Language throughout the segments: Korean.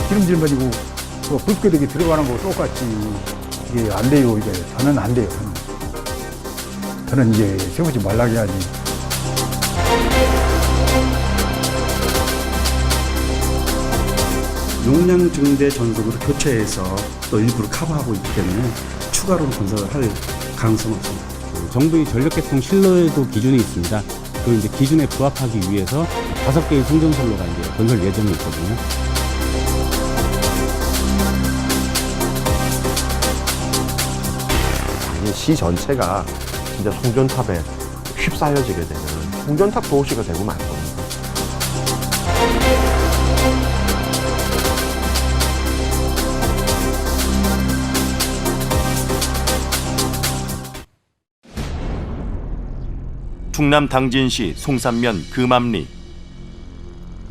기름질 버리고 불끄덕이 들어가는 거 똑같이 이게 안 돼요. 이게 저는 안 돼요. 저는 이제 세우지 말라고 해야지. 용량 증대 전속으로 교체해서 또 일부를 커버하고 있기 때문에 추가로 건설을 할 가능성은 없습니다. 정부의 전력계통 신뢰도 기준이 있습니다. 그 이제 기준에 부합하기 위해서 5개의 송전선로가 이제 건설 예정이 있거든요. 시 전체가 진짜 송전탑에 휩싸여지게 되는 송전탑 도시가 되고 말 겁니다. 충남 당진시 송산면 금암리.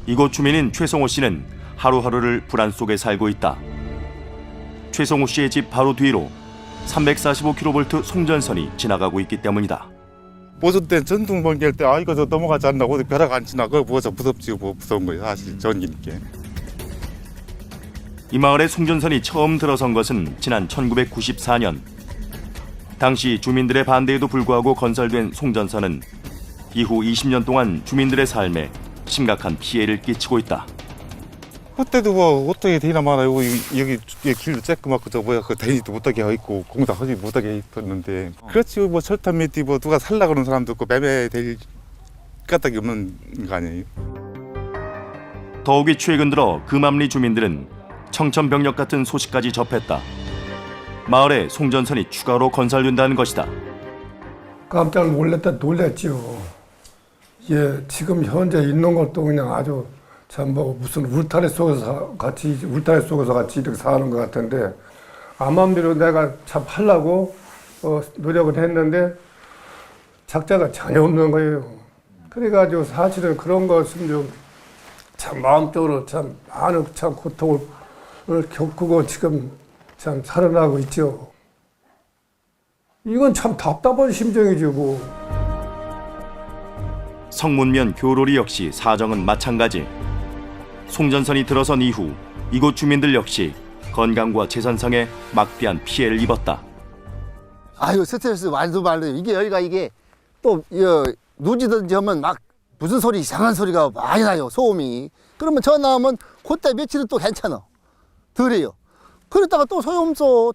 이곳 주민인 최성호 씨는 하루하루를 불안 속에 살고 있다. 최성호 씨의 집 바로 뒤로 345kV 송전선이 지나가고 있기 때문이다. 보수 때 전등 번개할 때 이거 저 넘어가지 않나고 벼락 안 치나 그거 보고서 무섭지 뭐 무서운 거예요 사실 전기니까. 이 마을에 송전선이 처음 들어선 것은 지난 1994년. 당시 주민들의 반대에도 불구하고 건설된 송전선은 이후 20년 동안 주민들의 삶에 심각한 피해를 끼치고 있다. 그때도 뭐 어떻게 되나 말아요. 여기 길도 쬐끄맣고 저 뭐야 그 대니도 못하게 하 있고 공다 하지 못하게 있었는데 그렇지 뭐 철탑 밑에 뭐 누가 살라 그러는 사람도 없고 매매될 까닭이 없는 거 아니에요. 더욱이 최근 들어 금암리 주민들은 청천벽력 같은 소식까지 접했다. 마을에 송전선이 추가로 건설된다는 것이다. 깜짝 놀랐죠. 예, 지금 현재 있는 것도 그냥 아주 참 뭐 무슨 울타리 속에서 같이 이렇게 사는 것 같은데 암암리로 내가 참 하려고 노력을 했는데 작자가 전혀 없는 거예요. 그래가지고 사실은 그런 것은 좀 참 마음적으로 참 많은 참 고통을 겪고 지금 참 살아나고 있죠. 이건 참 답답한 심정이죠, 뭐. 성문면 교로리 역시 사정은 마찬가지. 송전선이 들어선 이후 이곳 주민들 역시 건강과 재산상에 막대한 피해를 입었다. 아유 스트레스 완전 말로 이게 여기가 이게 또 누지든지 하면 막 무슨 소리 이상한 소리가 많이 나요 소음이. 그러면 저 나오면 그때 며칠은 또 괜찮아 덜해요. 그러다가 또 소용없어.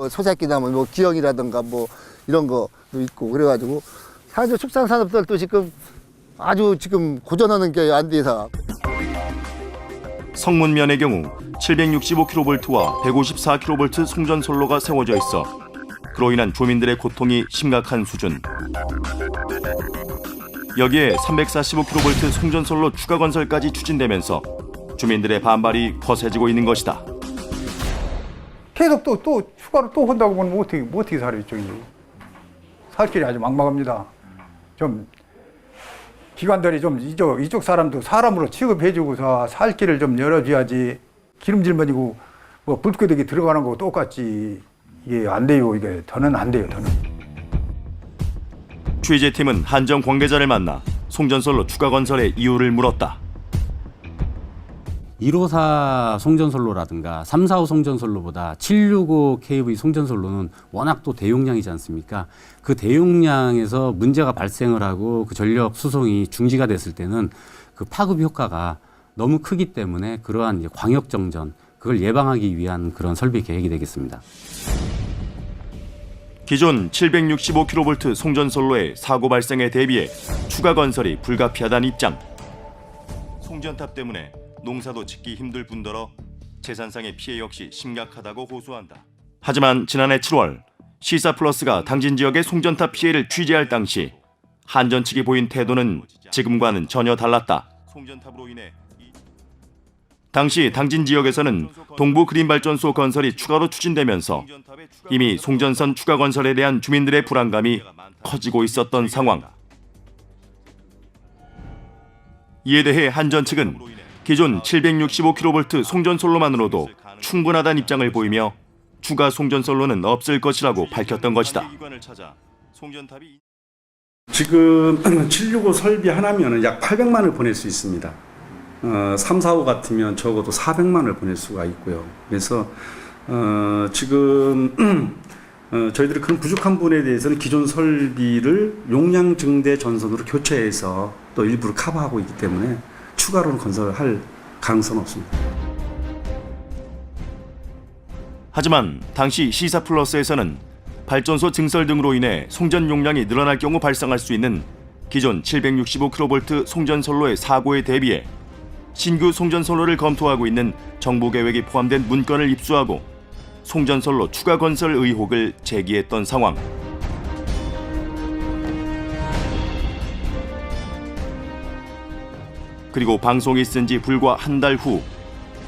소새끼 나면 뭐 기형이라든가 뭐 이런 거도 있고 그래가지고 사실 축산산업들도 지금 아주 지금 고전하는 게 안 돼서. 성문면의 경우 765kV와 154kV 송전선로가 세워져 있어 그로 인한 주민들의 고통이 심각한 수준. 여기에 345kV 송전선로 추가 건설까지 추진되면서 주민들의 반발이 거세지고 있는 것이다. 계속 또 추가로 또 한다고 보면 어떻게 살아요, 저기. 살 길이 아주 막막합니다. 좀 기관들이 좀 이쪽 사람도 사람으로 취급해주고서 살 길을 좀 열어줘야지. 기름질 버리고 뭐 불끄덕이 들어가는 거 똑같이 이게 안 돼요. 이게 저는 안 돼요. 저는. 취재팀은 한정 관계자를 만나 송전선로 추가 건설의 이유를 물었다. 154 송전선로라든가 345 송전선로보다 765 kV 송전선로는 워낙 또 대용량이지 않습니까? 그 대용량에서 문제가 발생을 하고 그 전력 수송이 중지가 됐을 때는 그 파급 효과가 너무 크기 때문에 그러한 이제 광역정전, 그걸 예방하기 위한 그런 설비 계획이 되겠습니다. 기존 765kV 송전선로의 사고 발생에 대비해 추가 건설이 불가피하다는 입장. 송전탑 때문에 농사도 짓기 힘들 뿐더러 재산상의 피해 역시 심각하다고 호소한다. 하지만 지난해 7월 시사플러스가 당진 지역의 송전탑 피해를 취재할 당시 한전 측이 보인 태도는 지금과는 전혀 달랐다. 송전탑으로 인해 당시 당진 지역에서는 동부 그린발전소 건설이 추가로 추진되면서 이미 송전선 추가 건설에 대한 주민들의 불안감이 커지고 있었던 상황. 이에 대해 한전 측은 기존 765kV 송전선로만으로도 충분하다는 입장을 보이며 추가 송전선로는 없을 것이라고 밝혔던 것이다. 지금 765 설비 하나면은 약 800만을 보낼 수 있습니다. 345 같으면 적어도 400만을 보낼 수가 있고요. 그래서 지금 저희들이 그런 부족한 부분에 대해서는 기존 설비를 용량 증대 전선으로 교체해서 또 일부를 커버하고 있기 때문에 추가로 건설할 가능성은 없습니다. 하지만 당시 시사 플러스에서는 발전소 증설 등으로 인해 송전 용량이 늘어날 경우 발생할 수 있는 기존 765kV 송전선로의 사고에 대비해 신규 송전선로를 검토하고 있는 정부 계획이 포함된 문건을 입수하고 송전선로 추가 건설 의혹을 제기했던 상황. 그리고 방송이 쓴 지 불과 한 달 후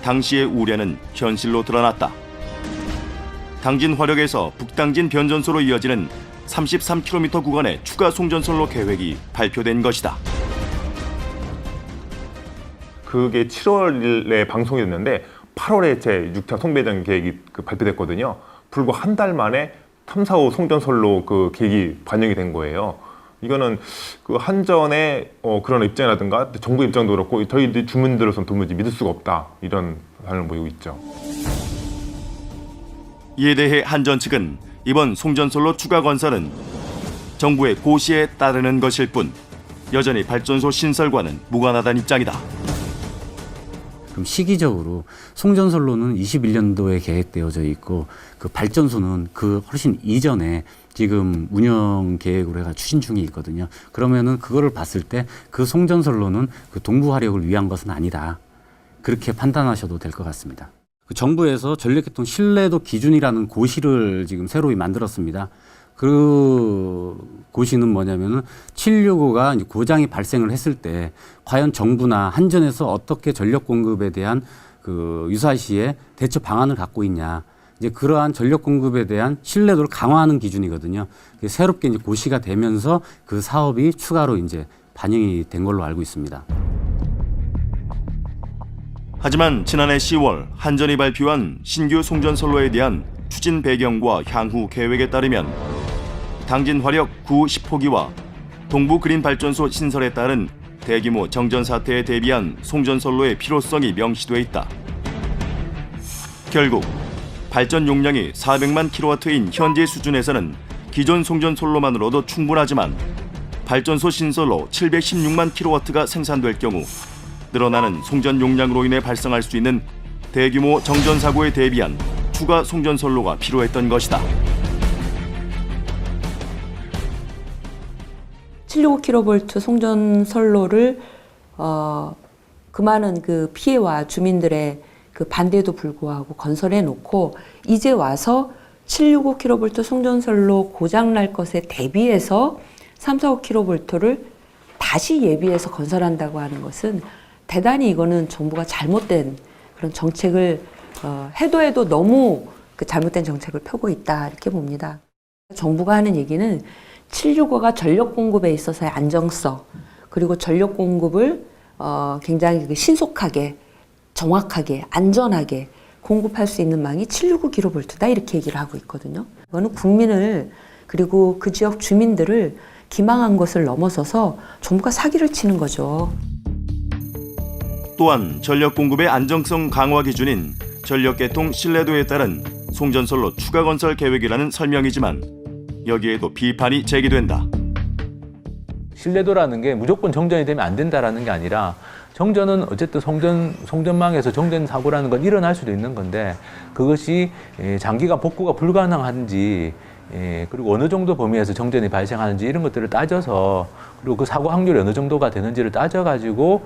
당시의 우려는 현실로 드러났다. 당진 화력에서 북당진 변전소로 이어지는 33km 구간의 추가 송전선로 계획이 발표된 것이다. 그게 7월에 방송이 됐는데 8월에 제 6차 송배전 계획이 발표됐거든요. 불과 한 달 만에 3, 4, 5 송전선로 그 계획이 반영이 된 거예요. 이거는 그 한전의 그런 입장이라든가 정부 입장도 그렇고 저희 주민들로서는 도무지 믿을 수가 없다, 이런 반응을 보이고 있죠. 이에 대해 한전 측은 이번 송전선로 추가 건설은 정부의 고시에 따르는 것일 뿐 여전히 발전소 신설과는 무관하다는 입장이다. 그럼 시기적으로 송전선로는 21년도에 계획되어져 있고 그 발전소는 그 훨씬 이전에 지금 운영 계획으로 해가 추진 중에 있거든요. 그러면은 그거를 봤을 때 그 송전선로는 그 동부 화력을 위한 것은 아니다. 그렇게 판단하셔도 될 것 같습니다. 그 정부에서 전력계통 신뢰도 기준이라는 고시를 지금 새로 만들었습니다. 그 고시는 뭐냐면은 765가 이제 고장이 발생을 했을 때 과연 정부나 한전에서 어떻게 전력 공급에 대한 그 유사시에 대처 방안을 갖고 있냐. 이제 그러한 전력 공급에 대한 신뢰도를 강화하는 기준이거든요. 새롭게 이제 고시가 되면서 그 사업이 추가로 이제 반영이 된 걸로 알고 있습니다. 하지만 지난해 10월 한전이 발표한 신규 송전선로에 대한 추진 배경과 향후 계획에 따르면 당진 화력 9, 10호기와 동부 그린 발전소 신설에 따른 대규모 정전 사태에 대비한 송전선로의 필요성이 명시돼 있다. 결국 발전 용량이 400만 kW인 현재 수준에서는 기존 송전선로만으로도 충분하지만 발전소 신설로 716만 kW가 생산될 경우 늘어나는 송전 용량으로 인해 발생할 수 있는 대규모 정전 사고에 대비한 추가 송전선로가 필요했던 것이다. 765kV 송전선로를 그 많은 그 피해와 주민들의 그 반대에도 불구하고 건설해 놓고 이제 와서 765kV 송전선로 고장 날 것에 대비해서 345kV를 다시 예비해서 건설한다고 하는 것은 대단히 이거는 정부가 잘못된 그런 정책을 해도 너무 그 잘못된 정책을 펴고 있다, 이렇게 봅니다. 정부가 하는 얘기는 765가 전력 공급에 있어서의 안정성, 그리고 전력 공급을 굉장히 신속하게, 정확하게, 안전하게 공급할 수 있는 망이 769kV다, 이렇게 얘기를 하고 있거든요. 이거는 국민을, 그리고 그 지역 주민들을 기망한 것을 넘어서서 정부가 사기를 치는 거죠. 또한 전력 공급의 안정성 강화 기준인 전력계통 신뢰도에 따른 송전선로 추가 건설 계획이라는 설명이지만 여기에도 비판이 제기된다. 신뢰도라는 게 무조건 정전이 되면 안 된다라는 게 아니라 정전은 어쨌든 송전망에서 정전 사고라는 건 일어날 수도 있는 건데 그것이 장기간 복구가 불가능한지 그리고 어느 정도 범위에서 정전이 발생하는지 이런 것들을 따져서 그리고 그 사고 확률이 어느 정도가 되는지를 따져가지고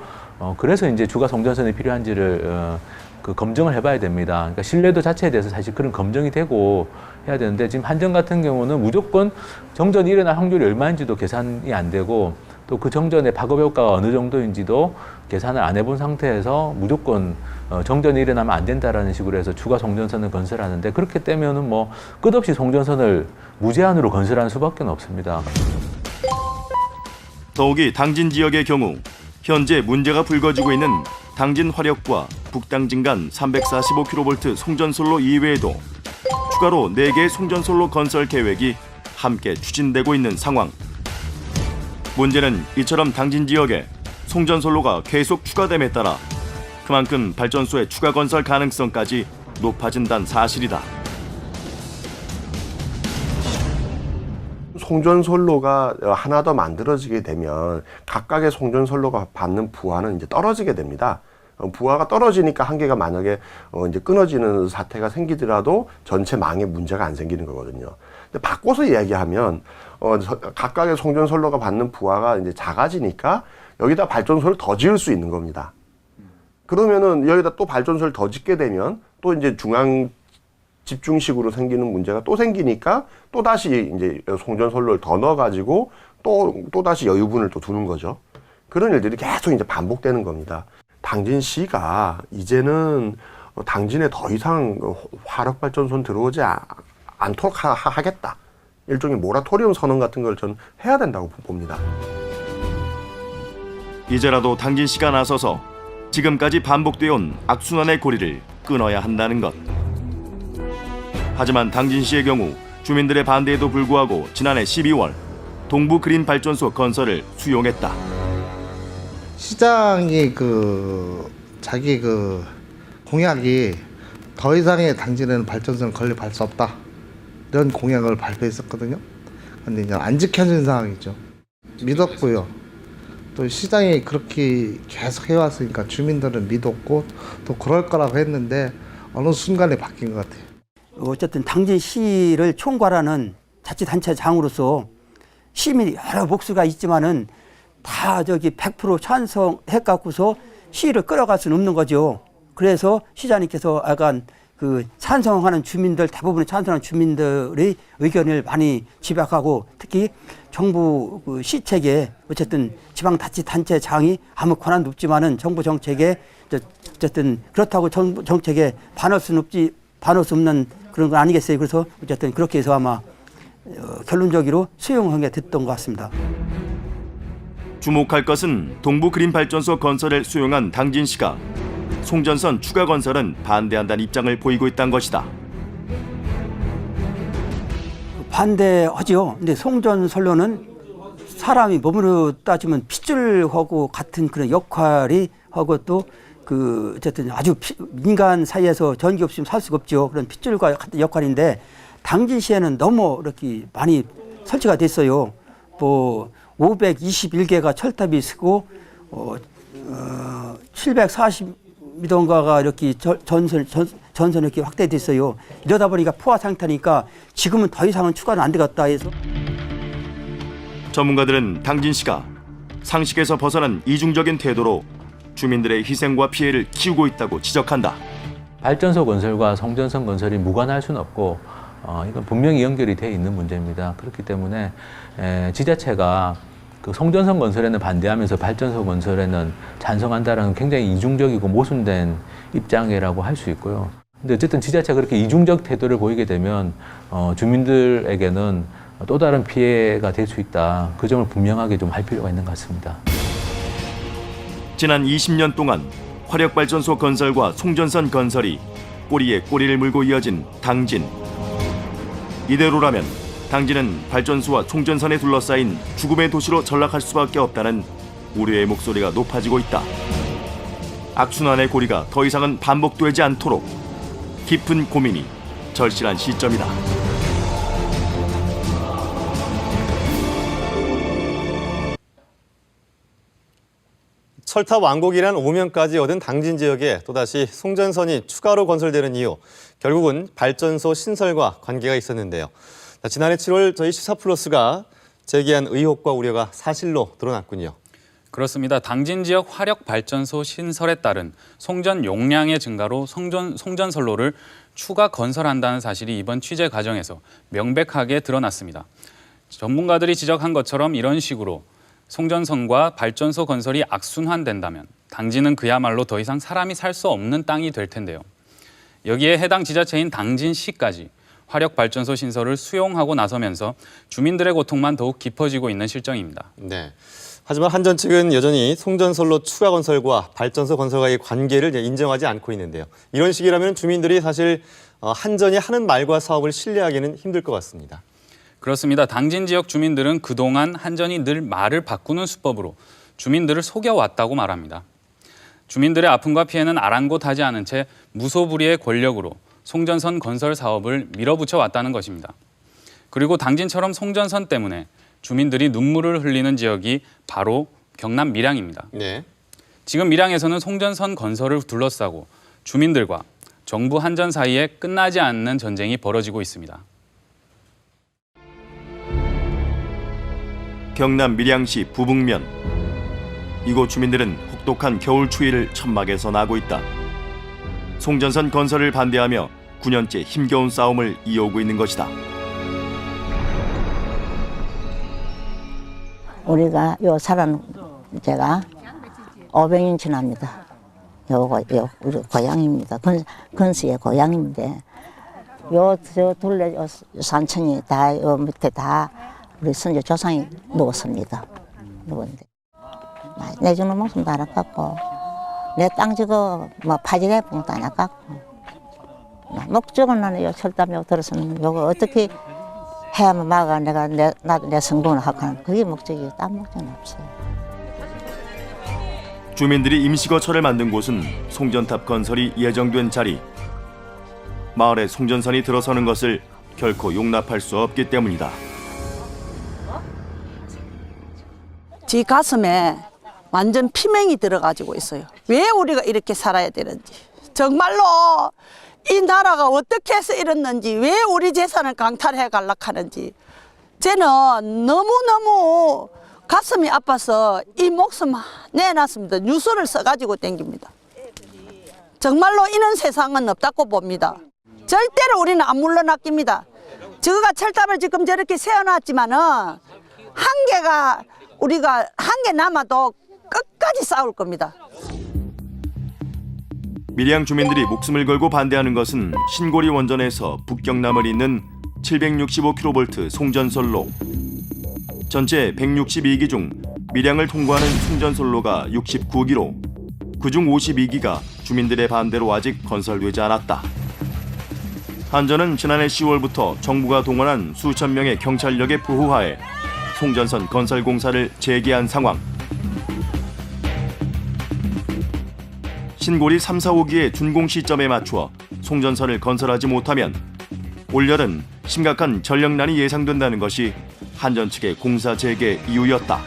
그래서 이제 추가 송전선이 필요한지를 그 검증을 해봐야 됩니다. 그러니까 신뢰도 자체에 대해서 사실 그런 검증이 되고 해야 되는데 지금 한전 같은 경우는 무조건 정전이 일어날 확률이 얼마인지도 계산이 안 되고 또 그 정전의 파급 효과가 어느 정도인지도 계산을 안 해본 상태에서 무조건 정전이 일어나면 안 된다라는 식으로 해서 추가 송전선을 건설하는데 그렇게 되면은 뭐 끝없이 송전선을 무제한으로 건설하는 수밖에 없습니다. 더욱이 당진 지역의 경우 현재 문제가 불거지고 있는 당진 화력과 북당진 간 345kV 송전선로 이외에도 추가로 4개 송전선로 건설 계획이 함께 추진되고 있는 상황. 문제는 이처럼 당진 지역에 송전선로가 계속 추가됨에 따라 그만큼 발전소의 추가 건설 가능성까지 높아진다는 사실이다. 송전선로가 하나 더 만들어지게 되면 각각의 송전선로가 받는 부하는 이제 떨어지게 됩니다. 부하가 떨어지니까 한 개가 만약에 이제 끊어지는 사태가 생기더라도 전체 망에 문제가 안 생기는 거거든요. 근데 바꿔서 이야기하면 각각의 송전선로가 받는 부하가 이제 작아지니까 여기다 발전소를 더 지을 수 있는 겁니다. 그러면은 여기다 또 발전소를 더 짓게 되면 또 이제 중앙 집중식으로 생기는 문제가 또 생기니까 또 다시 이제 송전선로를 더 넣어가지고 또 다시 여유분을 또 두는 거죠. 그런 일들이 계속 이제 반복되는 겁니다. 당진시가 이제는 당진에 더 이상 화력발전소는 들어오지 않도록 하겠다. 일종의 모라토리엄 선언 같은 걸 전 해야 된다고 봅니다. 이제라도 당진시가 나서서 지금까지 반복되어 온 악순환의 고리를 끊어야 한다는 것. 하지만 당진시의 경우 주민들의 반대에도 불구하고 지난해 12월 동부 그린 발전소 건설을 수용했다. 시장이 자기 공약이 더 이상의 당진에는 발전소를 건립할 수 없다 이런 공약을 발표했었거든요. 근데 이제 안 지켜진 상황이죠. 믿었고요. 또 시장이 그렇게 계속 해왔으니까 주민들은 믿었고 또 그럴 거라고 했는데 어느 순간에 바뀐 것 같아요. 어쨌든 당진시를 총괄하는 자치단체장으로서 시민이 여러 목소리가 있지만은 다 100% 찬성해갖고서 시를 끌어갈 수는 없는 거죠. 그래서 시장님께서 약간 찬성하는 주민들, 대부분의 찬성하는 주민들의 의견을 많이 집약하고 특히 정부 시책에 어쨌든 지방자치단체장이 아무 권한도 없지만은 정부 정책에 어쨌든 그렇다고 정부 정책에 반할 수 없는 그런 건 아니겠어요. 그래서 어쨌든 그렇게 해서 아마 결론적으로 수용하게 됐던 것 같습니다. 주목할 것은 동부 그린 발전소 건설을 수용한 당진시가 송전선 추가 건설은 반대한다는 입장을 보이고 있다는 것이다. 반대하죠. 근데 송전선로는 사람이 몸으로 따지면 핏줄하고 같은 그런 역할이 하고 또 어쨌든 아주 민간 사이에서 전기 없이는 살 수가 없죠. 그런 핏줄과 같은 역할인데 당진시에는 너무 이렇게 많이 설치가 됐어요. 521개가 철탑이 있고 740m인가가 이렇게 전선 이렇게 확대됐어요. 이러다 보니까 포화 상태니까 지금은 더 이상은 추가는 안 되겠다 해서. 전문가들은 당진시가 상식에서 벗어난 이중적인 태도로 주민들의 희생과 피해를 키우고 있다고 지적한다. 발전소 건설과 송전선 건설이 무관할 수는 없고 이건 분명히 연결이 돼 있는 문제입니다. 그렇기 때문에 지자체가 송전선 건설에는 반대하면서 발전소 건설에는 찬성한다라는 굉장히 이중적이고 모순된 입장이라고 할 수 있고요. 근데 어쨌든 지자체가 그렇게 이중적 태도를 보이게 되면 주민들에게는 또 다른 피해가 될 수 있다. 그 점을 분명하게 좀 할 필요가 있는 것 같습니다. 지난 20년 동안 화력발전소 건설과 송전선 건설이 꼬리에 꼬리를 물고 이어진 당진. 이대로라면 당진은 발전소와 송전선에 둘러싸인 죽음의 도시로 전락할 수밖에 없다는 우려의 목소리가 높아지고 있다. 악순환의 고리가 더 이상은 반복되지 않도록 깊은 고민이 절실한 시점이다. 철탑 완공이란 오명까지 얻은 당진 지역에 또다시 송전선이 추가로 건설되는 이유, 결국은 발전소 신설과 관계가 있었는데요. 지난해 7월 저희 시사플러스가 제기한 의혹과 우려가 사실로 드러났군요. 그렇습니다. 당진 지역 화력 발전소 신설에 따른 송전 용량의 증가로 송전선로를 추가 건설한다는 사실이 이번 취재 과정에서 명백하게 드러났습니다. 전문가들이 지적한 것처럼 이런 식으로 송전선과 발전소 건설이 악순환된다면 당진은 그야말로 더 이상 사람이 살 수 없는 땅이 될 텐데요. 여기에 해당 지자체인 당진시까지 화력발전소 신설을 수용하고 나서면서 주민들의 고통만 더욱 깊어지고 있는 실정입니다. 네. 하지만 한전 측은 여전히 송전선로 추가 건설과 발전소 건설과의 관계를 인정하지 않고 있는데요. 이런 식이라면 주민들이 사실 한전이 하는 말과 사업을 신뢰하기는 힘들 것 같습니다. 그렇습니다. 당진 지역 주민들은 그동안 한전이 늘 말을 바꾸는 수법으로 주민들을 속여왔다고 말합니다. 주민들의 아픔과 피해는 아랑곳하지 않은 채 무소불위의 권력으로 송전선 건설 사업을 밀어붙여 왔다는 것입니다. 그리고 당진처럼 송전선 때문에 주민들이 눈물을 흘리는 지역이 바로 경남 밀양입니다. 네. 지금 밀양에서는 송전선 건설을 둘러싸고 주민들과 정부 한전 사이에 끝나지 않는 전쟁이 벌어지고 있습니다. 경남 밀양시 부북면. 이곳 주민들은 혹독한 겨울 추위를 천막에서 나고 있다. 송전선 건설을 반대하며 9년째 힘겨운 싸움을 이어오고 있는 것이다. 우리가 요 살은 제가 500년 지납니다. 요 우리 고향입니다. 건수의 고향인데 저 둘레 산천이 다 요 밑에 다 우리 선조 조상이 누웠습니다. 누웠는데 내주는 목숨도 안 아깝고 내 땅 지고 뭐 파지게 붕도 안 아깝고 목적은 나는 요 철담 들어서는 요거 어떻게 해야만 막아 나도 내 성공을 하고 하는 그게 목적이에요. 딴 목적은 없어요. 주민들이 임시거처를 만든 곳은 송전탑 건설이 예정된 자리. 마을에 송전선이 들어서는 것을 결코 용납할 수 없기 때문이다. 지 가슴에 완전 피맹이 들어가지고 있어요. 왜 우리가 이렇게 살아야 되는지. 정말로 이 나라가 어떻게 해서 이랬는지, 왜 우리 재산을 강탈해 가려고 하는지 저는 너무너무 가슴이 아파서 이 목숨 내놨습니다. 뉴스를 써가지고 댕깁니다. 정말로 이런 세상은 없다고 봅니다. 절대로 우리는 안 물러났깁니다. 저거가 철탑을 지금 저렇게 세워놨지만은 한계가 우리가 한계 남아도 끝까지 싸울 겁니다. 밀양 주민들이 목숨을 걸고 반대하는 것은 신고리 원전에서 북경남을 잇는 765kV 송전선로. 전체 162기 중 밀양을 통과하는 송전선로가 69기로 그중 52기가 주민들의 반대로 아직 건설되지 않았다. 한전은 지난해 10월부터 정부가 동원한 수천 명의 경찰력의 부호하에 송전선 건설 공사를 재개한 상황. 신고리 3, 4호기의 준공 시점에 맞추어 송전선을 건설하지 못하면 올여름 심각한 전력난이 예상된다는 것이 한전 측의 공사 재개 이유였다.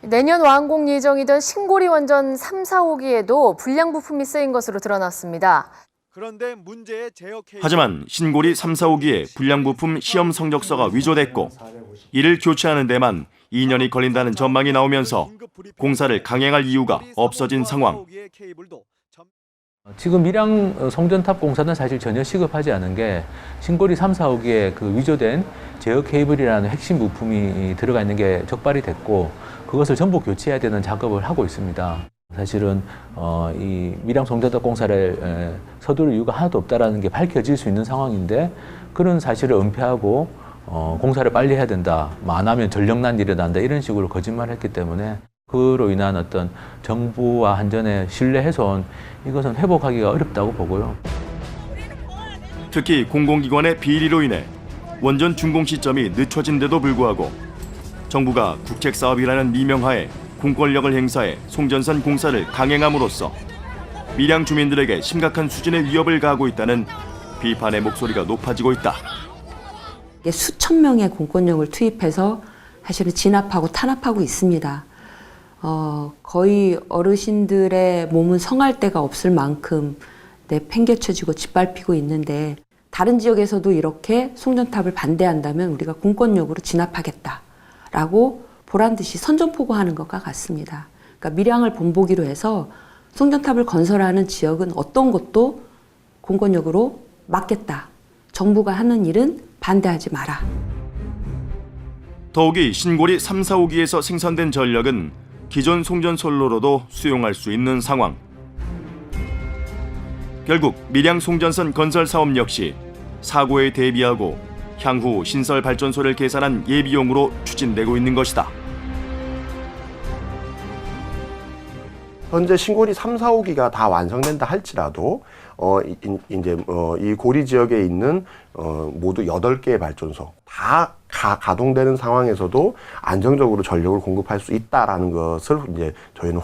내년 완공 예정이던 신고리 원전 3, 4호기에도 불량 부품이 쓰인 것으로 드러났습니다. 그런데 문제의 하지만 신고리 3, 4호기의 불량 부품 시험 성적서가 위조됐고 이를 교체하는 데만 2년이 걸린다는 전망이 나오면서 공사를 강행할 이유가 없어진 상황. 지금 밀양 송전탑 공사는 사실 전혀 시급하지 않은 게 신고리 3, 4호기에 그 위조된 제어 케이블이라는 핵심 부품이 들어가 있는 게 적발이 됐고 그것을 전부 교체해야 되는 작업을 하고 있습니다. 사실은 이 밀양 송전탑 공사를 서두를 이유가 하나도 없다라는 게 밝혀질 수 있는 상황인데 그런 사실을 은폐하고 공사를 빨리 해야 된다, 안 하면 전력난이 일어난다 이런 식으로 거짓말했기 때문에 그로 인한 어떤 정부와 한전의 신뢰 훼손 이것은 회복하기가 어렵다고 보고요. 특히 공공기관의 비리로 인해 원전 준공 시점이 늦춰진데도 불구하고 정부가 국책사업이라는 미명하에 공권력을 행사해 송전선 공사를 강행함으로써 밀양 주민들에게 심각한 수준의 위협을 가하고 있다는 비판의 목소리가 높아지고 있다. 수천 명의 공권력을 투입해서 사실은 진압하고 탄압하고 있습니다. 거의 어르신들의 몸은 성할 데가 없을 만큼 내팽개쳐지고 짓밟히고 있는데 다른 지역에서도 이렇게 송전탑을 반대한다면 우리가 공권력으로 진압하겠다라고 보란듯이 선전포고하는 것과 같습니다. 그러니까 밀양을 본보기로 해서 송전탑을 건설하는 지역은 어떤 것도 공권력으로 막겠다. 정부가 하는 일은 반대하지 마라. 더욱이 신고리 3, 4호기에서 생산된 전력은 기존 송전선로로도 수용할 수 있는 상황. 결국 밀양 송전선 건설 사업 역시 사고에 대비하고 향후 신설 발전소를 계산한 예비용으로 추진되고 있는 것이다. 현재 신고리 3, 4호기가 다 완성된다 할지라도 이 고리 지역에 있는 모두 8개의 발전소 다 가동되는 상황에서도 안정적으로 전력을 공급할 수 있다라는 것을 이제 저희는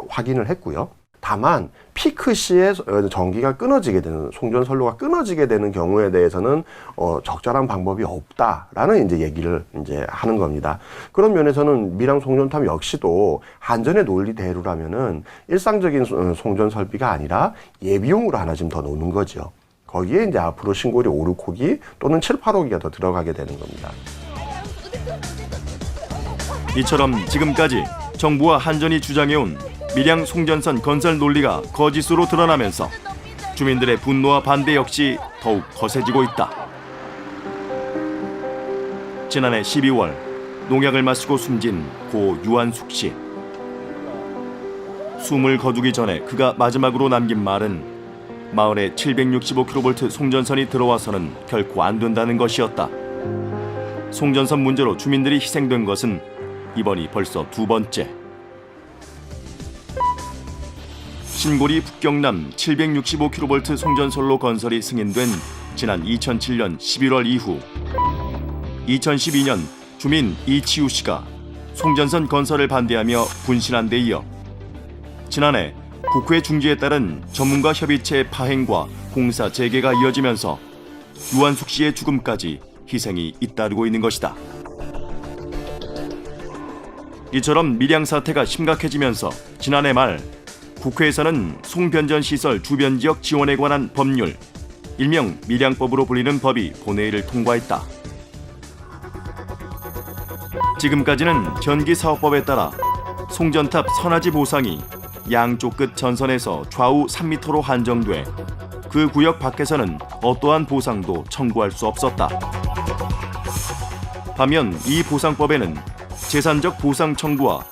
확인을 했고요. 다만 피크 시에 전기가 끊어지게 되는, 송전선로가 끊어지게 되는 경우에 대해서는 적절한 방법이 없다라는 이제 얘기를 이제 하는 겁니다. 그런 면에서는 밀양 송전탑 역시도 한전의 논리대로라면은 일상적인 송전 설비가 아니라 예비용으로 하나 좀 더 놓는 거죠. 거기에 이제 앞으로 신고리 5, 6호기 또는 7, 8호기가 더 들어가게 되는 겁니다. 이처럼 지금까지 정부와 한전이 주장해온 밀양 송전선 건설 논리가 거짓으로 드러나면서 주민들의 분노와 반대 역시 더욱 거세지고 있다. 지난해 12월 농약을 마시고 숨진 고 유한숙 씨. 숨을 거두기 전에 그가 마지막으로 남긴 말은 마을에 765kV 송전선이 들어와서는 결코 안 된다는 것이었다. 송전선 문제로 주민들이 희생된 것은 이번이 벌써 2번째. 신고리 북경남 765kV 송전선로 건설이 승인된 지난 2007년 11월 이후 2012년 주민 이치우 씨가 송전선 건설을 반대하며 분신한 데 이어 지난해 국회 중지에 따른 전문가 협의체 파행과 공사 재개가 이어지면서 유한숙 씨의 죽음까지 희생이 잇따르고 있는 것이다. 이처럼 밀양 사태가 심각해지면서 지난해 말 국회에서는 송변전 시설 주변 지역 지원에 관한 법률, 일명 밀양법으로 불리는 법이 본회의를 통과했다. 지금까지는 전기사업법에 따라 송전탑 선화지 보상이 양쪽 끝 전선에서 좌우 3m로 한정돼 그 구역 밖에서는 어떠한 보상도 청구할 수 없었다. 반면 이 보상법에는 재산적 보상 청구와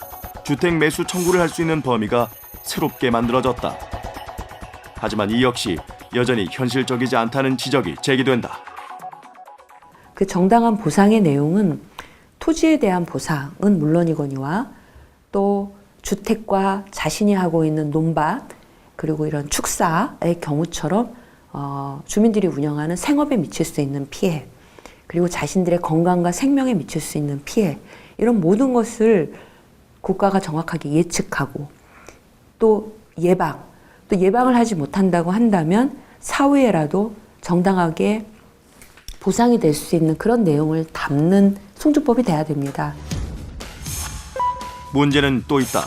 주택 매수 청구를 할 수 있는 범위가 새롭게 만들어졌다. 하지만 이 역시 여전히 현실적이지 않다는 지적이 제기된다. 그 정당한 보상의 내용은 토지에 대한 보상은 물론이거니와 또 주택과 자신이 하고 있는 논밭 그리고 이런 축사의 경우처럼 주민들이 운영하는 생업에 미칠 수 있는 피해 그리고 자신들의 건강과 생명에 미칠 수 있는 피해 이런 모든 것을 국가가 정확하게 예측하고 또 예방을 하지 못한다고 한다면 사후에라도 정당하게 보상이 될 수 있는 그런 내용을 담는 송전법이 돼야 됩니다. 문제는 또 있다.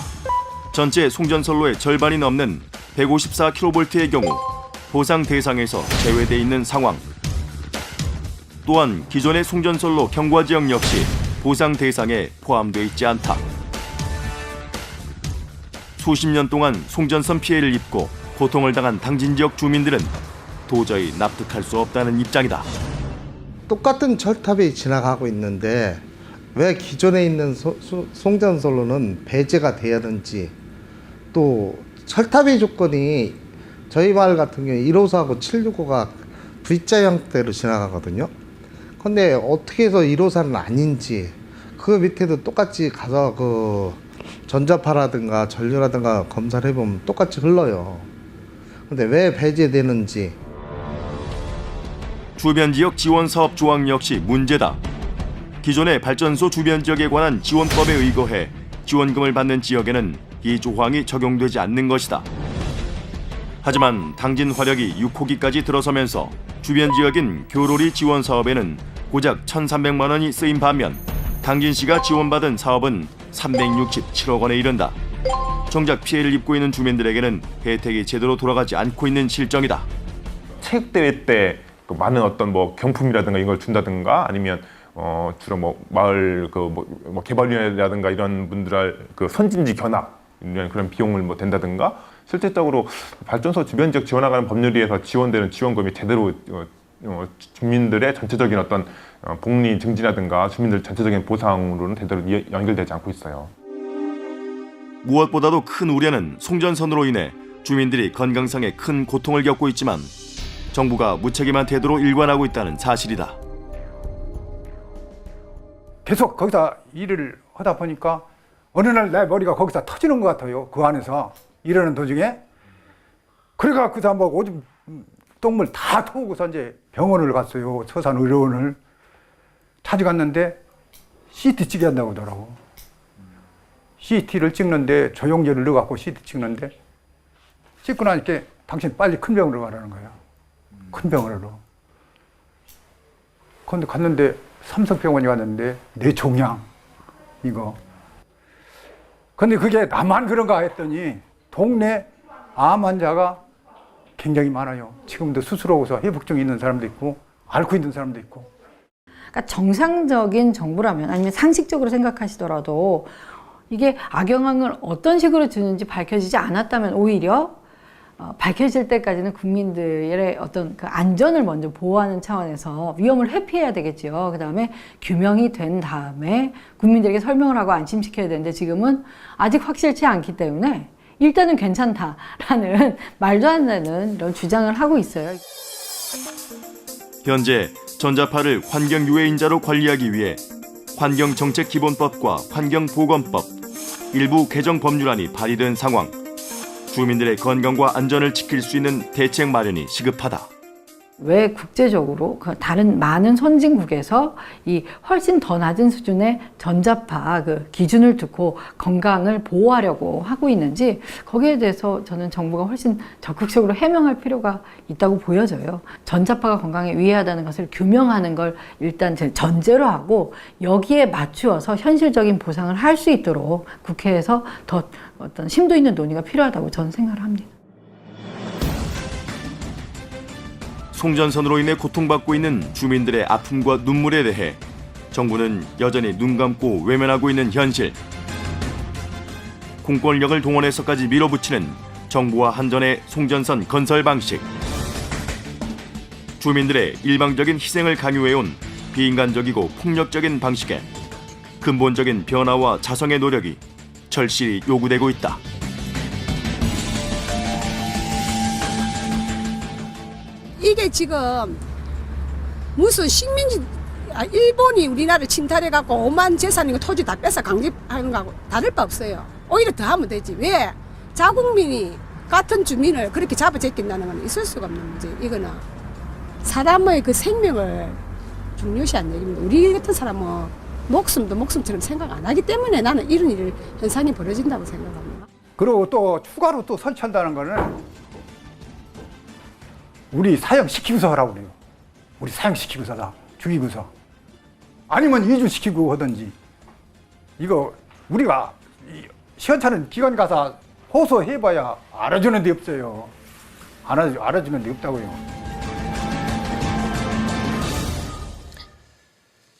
전체 송전선로의 절반이 넘는 154kV의 경우 보상 대상에서 제외돼 있는 상황. 또한 기존의 송전선로 경과 지역 역시 보상 대상에 포함되어 있지 않다. 수십 년 동안 송전선 피해를 입고 고통을 당한 당진 지역 주민들은 도저히 납득할 수 없다는 입장이다. 똑같은 철탑이 지나가고 있는데 왜 기존에 있는 송전선로는 배제가 돼야 하는지 또 철탑의 조건이 저희 마을 같은 경우에 1호사하고 765가 V자 형태로 지나가거든요. 근데 어떻게 해서 1호사는 아닌지 그 밑에도 똑같이 가서 그 전자파라든가 전류라든가 검사를 해보면 똑같이 흘러요. 근데 왜 배제되는지. 주변 지역 지원 사업 조항 역시 문제다. 기존의 발전소 주변 지역에 관한 지원법에 의거해 지원금을 받는 지역에는 이 조항이 적용되지 않는 것이다. 하지만 당진 화력이 6호기까지 들어서면서 주변 지역인 교로리 지원 사업에는 고작 1,300만 원이 쓰인 반면 당진시가 지원받은 사업은 367억 원에 이른다. 정작 피해를 입고 있는 주민들에게는 혜택이 제대로 돌아가지 않고 있는 실정이다. 체육대회 때 그 많은 어떤 뭐 경품이라든가 이걸 준다든가 아니면 주로 뭐 마을 뭐 개발위원회라든가 이런 분들 그 선진지 견학 이런 그런 비용을 뭐 댄다든가 실질적으로 발전소 주변 지역 지원하는 법률에서 지원되는 지원금이 제대로 주민들의 전체적인 어떤 복리 증진이라든가 주민들 전체적인 보상으로는 제대로 연결되지 않고 있어요. 무엇보다도 큰 우려는 송전선으로 인해 주민들이 건강상의 큰 고통을 겪고 있지만 정부가 무책임한 태도로 일관하고 있다는 사실이다. 계속 거기다 일을 하다 보니까 어느 날 내 머리가 거기서 터지는 것 같아요. 그 안에서 일하는 도중에. 그래갖고서 똥물 다 토우고서 이제 병원을 갔어요. 서산의료원을 찾아갔는데 CT 찍게 한다고 하더라고. CT를 찍는데 조영제를 넣어갖고 CT 찍는데 찍고 나니까 당신 빨리 큰 병원으로 가라는 거야. 큰 병원으로. 근데 갔는데 삼성병원에 갔는데 뇌종양 이거. 근데 그게 나만 그런가 했더니 동네 암 환자가 굉장히 많아요. 지금도 수술하고서 회복증이 있는 사람도 있고 앓고 있는 사람도 있고. 그러니까 정상적인 정부라면 아니면 상식적으로 생각하시더라도 이게 악영향을 어떤 식으로 주는지 밝혀지지 않았다면 오히려 밝혀질 때까지는 국민들의 어떤 그 안전을 먼저 보호하는 차원에서 위험을 회피해야 되겠죠. 그다음에 규명이 된 다음에 국민들에게 설명을 하고 안심시켜야 되는데 지금은 아직 확실치 않기 때문에 일단은 괜찮다라는 말도 안 되는 이런 주장을 하고 있어요. 현재 전자파를 환경유해인자로 관리하기 위해 환경정책기본법과 환경보건법, 일부 개정 법률안이 발의된 상황. 주민들의 건강과 안전을 지킬 수 있는 대책 마련이 시급하다. 왜 국제적으로 그 다른 많은 선진국에서 이 훨씬 더 낮은 수준의 전자파 그 기준을 두고 건강을 보호하려고 하고 있는지 거기에 대해서 저는 정부가 훨씬 적극적으로 해명할 필요가 있다고 보여져요. 전자파가 건강에 위해하다는 것을 규명하는 걸 일단 전제로 하고 여기에 맞추어서 현실적인 보상을 할 수 있도록 국회에서 더 어떤 심도 있는 논의가 필요하다고 저는 생각을 합니다. 송전선으로 인해 고통받고 있는 주민들의 아픔과 눈물에 대해 정부는 여전히 눈 감고 외면하고 있는 현실. 공권력을 동원해서까지 밀어붙이는 정부와 한전의 송전선 건설 방식. 주민들의 일방적인 희생을 강요해온 비인간적이고 폭력적인 방식에 근본적인 변화와 자성의 노력이 절실히 요구되고 있다. 이게 지금 무슨 식민지 일본이 우리나라를 침탈해갖고 5만 재산이고 토지 다 뺏어 강집하는 거하고 다를 바 없어요. 오히려 더 하면 되지. 왜 자국민이 같은 주민을 그렇게 잡아제낀다는 건 있을 수가 없는 문제. 이거는 사람의 그 생명을 중요시한 얘기입니다. 우리 같은 사람은 목숨도 목숨처럼 생각 안 하기 때문에 나는 이런 현상이 벌어진다고 생각합니다. 그리고 또 추가로 또 설치한다는 거는 우리 사형시키고서 하라고 그래요. 우리 사형시키고서 다 죽이고서. 아니면 이주시키고 하든지. 이거 우리가 시원찮은 기관 가서 호소해봐야 알아주는 데 없어요. 알아주는 데 없다고요.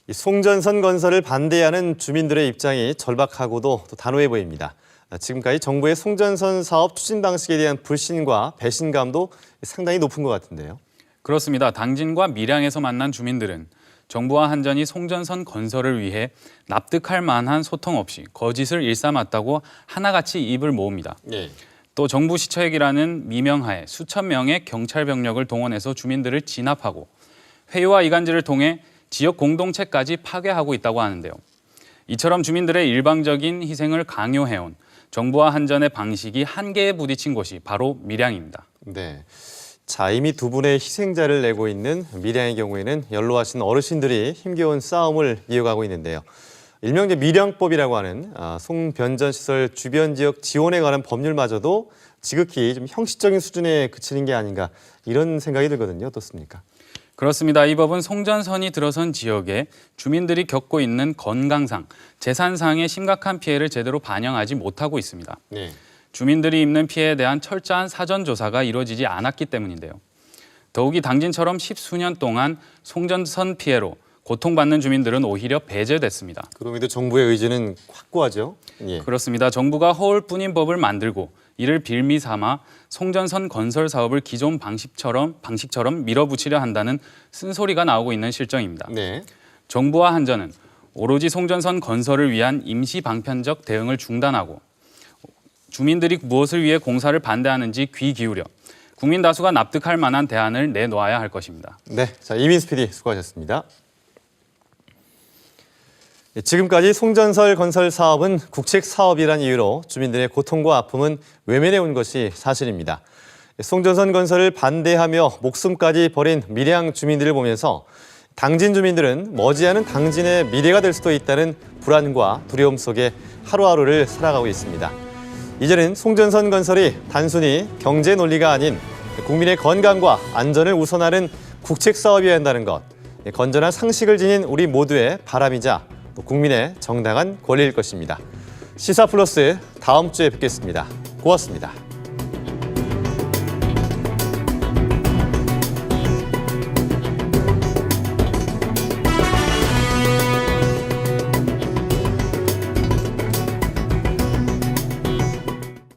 이 송전선 건설을 반대하는 주민들의 입장이 절박하고도 또 단호해 보입니다. 지금까지 정부의 송전선 사업 추진 방식에 대한 불신과 배신감도 상당히 높은 것 같은데요. 그렇습니다. 당진과 밀양에서 만난 주민들은 정부와 한전이 송전선 건설을 위해 납득할 만한 소통 없이 거짓을 일삼았다고 하나같이 입을 모읍니다. 네. 또 정부 시처액이라는 미명하에 수천 명의 경찰 병력을 동원해서 주민들을 진압하고 회유와 이간질을 통해 지역 공동체까지 파괴하고 있다고 하는데요. 이처럼 주민들의 일방적인 희생을 강요해온 정부와 한전의 방식이 한계에 부딪힌 곳이 바로 밀양입니다. 네. 자, 이미 두 분의 희생자를 내고 있는 밀양의 경우에는 연로하신 어르신들이 힘겨운 싸움을 이어가고 있는데요. 일명 밀양법이라고 하는 송변전 시설 주변 지역 지원에 관한 법률마저도 지극히 좀 형식적인 수준에 그치는 게 아닌가 이런 생각이 들거든요. 어떻습니까? 그렇습니다. 이 법은 송전선이 들어선 지역에 주민들이 겪고 있는 건강상, 재산상의 심각한 피해를 제대로 반영하지 못하고 있습니다. 네. 주민들이 입는 피해에 대한 철저한 사전 조사가 이루어지지 않았기 때문인데요. 더욱이 당진처럼 10수년 동안 송전선 피해로 고통받는 주민들은 오히려 배제됐습니다. 그럼에도 정부의 의지는 확고하죠. 예. 그렇습니다. 정부가 허울뿐인 법을 만들고 이를 빌미 삼아 송전선 건설 사업을 기존 방식처럼 밀어붙이려 한다는 쓴소리가 나오고 있는 실정입니다. 네. 정부와 한전은 오로지 송전선 건설을 위한 임시 방편적 대응을 중단하고 주민들이 무엇을 위해 공사를 반대하는지 귀 기울여 국민 다수가 납득할 만한 대안을 내놓아야 할 것입니다. 네, 자 이민수 PD 수고하셨습니다. 지금까지 송전선 건설 사업은 국책 사업이란 이유로 주민들의 고통과 아픔은 외면해 온 것이 사실입니다. 송전선 건설을 반대하며 목숨까지 버린 밀양 주민들을 보면서 당진 주민들은 머지않은 당진의 미래가 될 수도 있다는 불안과 두려움 속에 하루하루를 살아가고 있습니다. 이제는 송전선 건설이 단순히 경제 논리가 아닌 국민의 건강과 안전을 우선하는 국책 사업이어야 한다는 것, 건전한 상식을 지닌 우리 모두의 바람이자 또 국민의 정당한 권리일 것입니다. 시사플러스 다음 주에 뵙겠습니다. 고맙습니다.